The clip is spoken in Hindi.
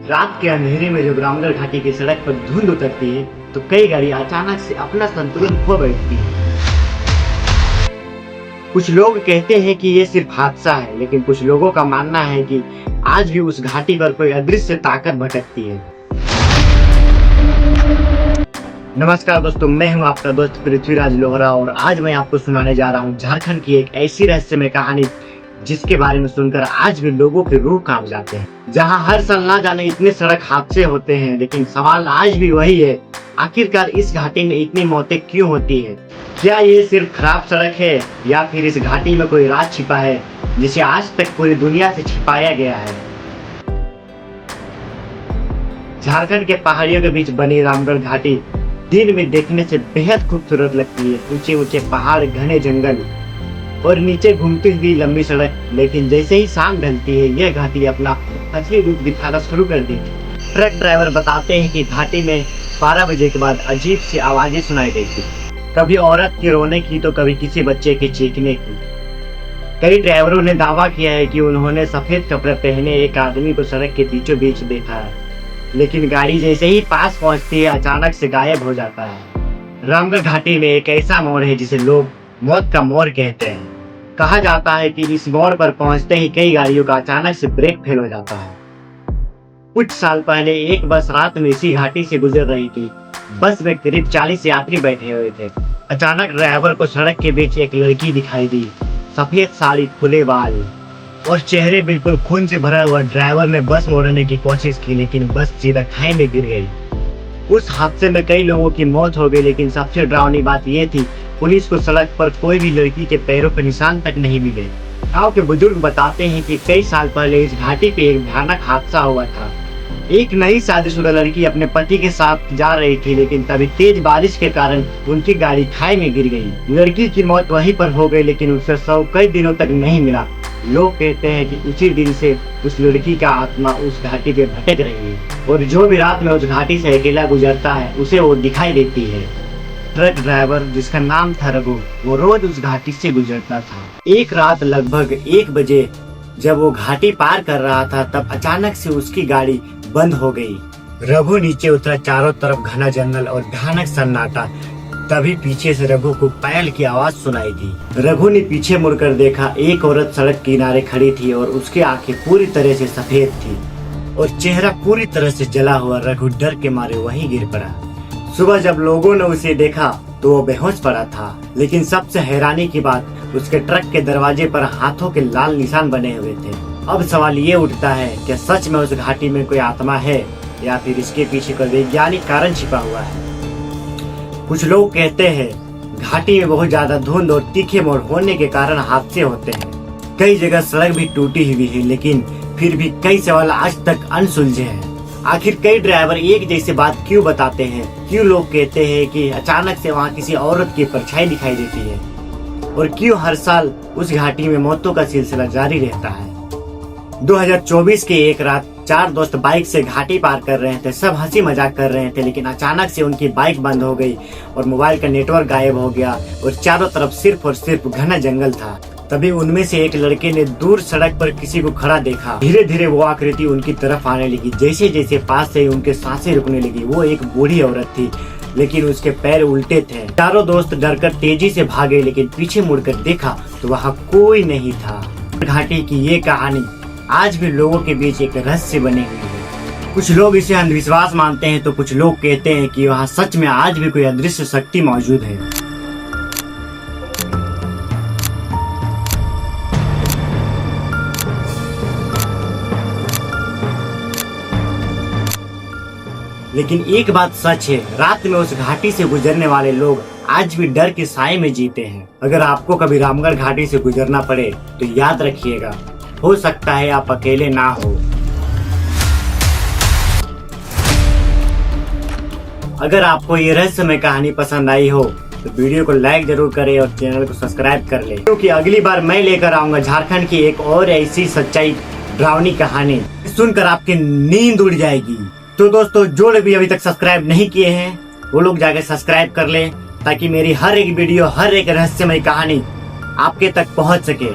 रात के अंधेरे में जब रामगढ़ घाटी की सड़क पर धुंध उतरती है तो कई गाड़ी अचानक से अपना संतुलन खो बैठती है। कुछ लोग कहते हैं कि ये सिर्फ हादसा है, लेकिन कुछ लोगों का मानना है कि आज भी उस घाटी पर कोई अदृश्य ताकत भटकती है। नमस्कार दोस्तों, मैं हूं आपका दोस्त पृथ्वीराज लोहरा और आज मैं आपको सुनाने जा रहा हूं झारखंड की एक ऐसी रहस्यमय कहानी जिसके बारे में सुनकर आज भी लोगों के रूह कांप जाते हैं। जहां हर साल ना जाने इतने सड़क हादसे होते हैं, लेकिन सवाल आज भी वही है, आखिरकार इस घाटी में इतनी मौतें क्यों होती है? क्या ये सिर्फ खराब सड़क है या फिर इस घाटी में कोई राज छिपा है जिसे आज तक पूरी दुनिया से छिपाया गया है? झारखंड के पहाड़ियों के बीच बनी रामगढ़ घाटी दिन में देखने से बेहद खूबसूरत लगती है। ऊंचे ऊंचे पहाड़, घने जंगल और नीचे घूमती हुई लंबी सड़क। लेकिन जैसे ही शाम ढलती है यह घाटी अपना असली रूप दिखाना शुरू कर देती है। ट्रक ड्राइवर बताते हैं कि घाटी में 12 बजे के बाद अजीब सी आवाजें सुनाई देती, कभी औरत के रोने की तो कभी किसी बच्चे के चीखने की। कई ड्राइवरों ने दावा किया है कि उन्होंने सफेद कपड़े पहने एक आदमी को सड़क के बीचों बीच देखा है, लेकिन गाड़ी जैसे ही पास पहुंचती है अचानक से गायब हो जाता है। रामगढ़ घाटी में एक ऐसा मोड़ है जिसे लोग मौत का मोड़ कहते हैं। कहा जाता है कि इस मोड़ पर पहुंचते ही कई गाड़ियों का अचानक से ब्रेक फेल हो जाता है। कुछ साल पहले एक बस रात में इसी घाटी से गुजर रही थी। बस में करीब 40 यात्री बैठे हुए थे। अचानक ड्राइवर को सड़क के बीच एक लड़की दिखाई दी। सफेद साड़ी, खुले बाल और चेहरे बिल्कुल खून से भरा हुआ। ड्राइवर ने बस मोड़ने की कोशिश की, लेकिन बस सीधा खाई में गिर गई। उस हादसे में कई लोगों की मौत हो गई, लेकिन सबसे डरावनी बात यह थी, पुलिस को सड़क पर कोई भी लड़की के पैरों पर निशान तक नहीं मिले। गांव के बुजुर्ग बताते हैं कि कई साल पहले इस घाटी पे एक भयानक हादसा हुआ था। एक नई शादीशुदा लड़की अपने पति के साथ जा रही थी, लेकिन तभी तेज बारिश के कारण उनकी गाड़ी खाई में गिर गई। लड़की की मौत वहीं पर हो गई, लेकिन उसका शव कई दिनों तक नहीं मिला। लोग कहते हैं कि उसी दिन से उस लड़की का आत्मा उस घाटी पे भटक रही है और जो भी रात में उस घाटी से अकेला गुजरता है उसे वो दिखाई देती है। ट्रक ड्राइवर, जिसका नाम था रघु, वो रोज उस घाटी से गुजरता था। एक रात लगभग 1 बजे जब वो घाटी पार कर रहा था, तब अचानक से उसकी गाड़ी बंद हो गई। रघु नीचे उतरा। चारों तरफ घना जंगल और भयानक सन्नाटा। तभी पीछे से रघु को पायल की आवाज सुनाई दी। रघु ने पीछे मुड़कर देखा। एक औरत सड़क किनारे खड़ी थी और उसकी आंखें पूरी तरह से सफेद थी और चेहरा पूरी तरह से जला हुआ। रघु डर के मारे वहीं गिर पड़ा। सुबह जब लोगों ने उसे देखा तो वो बेहोश पड़ा था, लेकिन सबसे हैरानी की बात, उसके ट्रक के दरवाजे पर हाथों के लाल निशान बने हुए थे। अब सवाल ये उठता है, क्या सच में उस घाटी में कोई आत्मा है या फिर इसके पीछे कोई वैज्ञानिक कारण छिपा हुआ है? कुछ लोग कहते हैं घाटी में बहुत ज्यादा धुंध और तीखे मोड़ होने के कारण हादसे होते हैं। कई जगह सड़क भी टूटी हुई है, लेकिन फिर भी कई सवाल आज तक अनसुलझे हैं। आखिर कई ड्राइवर एक जैसी बात क्यों बताते हैं? क्यों लोग कहते हैं कि अचानक से वहाँ किसी औरत की परछाई दिखाई देती है? और क्यों हर साल उस घाटी में मौतों का सिलसिला जारी रहता है? 2024 की एक रात 4 दोस्त बाइक से घाटी पार कर रहे थे। सब हंसी मजाक कर रहे थे, लेकिन अचानक से उनकी बाइक बंद हो गई और मोबाइल का नेटवर्क गायब हो गया और चारों तरफ सिर्फ और सिर्फ घना जंगल था। तभी उनमें से एक लड़के ने दूर सड़क पर किसी को खड़ा देखा। धीरे धीरे वो आकृति उनकी तरफ आने लगी। जैसे जैसे पास से उनके सांसें रुकने लगी। वो एक बूढ़ी औरत थी, लेकिन उसके पैर उल्टे थे। चारों दोस्त डरकर तेजी से भागे, लेकिन पीछे मुड़कर देखा तो वहाँ कोई नहीं था। घाटी की ये कहानी आज भी लोगों के बीच एक रहस्य बनी हुई है। कुछ लोग इसे अंधविश्वास मानते हैं तो कुछ लोग कहते हैं कि वहाँ सच में आज भी कोई अदृश्य शक्ति मौजूद है। लेकिन एक बात सच है, रात में उस घाटी से गुजरने वाले लोग आज भी डर के साए में जीते हैं। अगर आपको कभी रामगढ़ घाटी से गुजरना पड़े तो याद रखिएगा, हो सकता है आप अकेले ना हो। अगर आपको ये रहस्यमय कहानी पसंद आई हो तो वीडियो को लाइक जरूर करें और चैनल को सब्सक्राइब कर ले, क्योंकि अगली बार मैं लेकर आऊंगा झारखंड की एक और ऐसी सच्चाई डरावनी कहानी। सुनकर आपकी नींद उड़ जाएगी। तो दोस्तों, जो लोग भी अभी तक सब्सक्राइब नहीं किए हैं वो लोग जाकर सब्सक्राइब कर लें, ताकि मेरी हर एक वीडियो, हर एक रहस्यमय कहानी आपके तक पहुंच सके।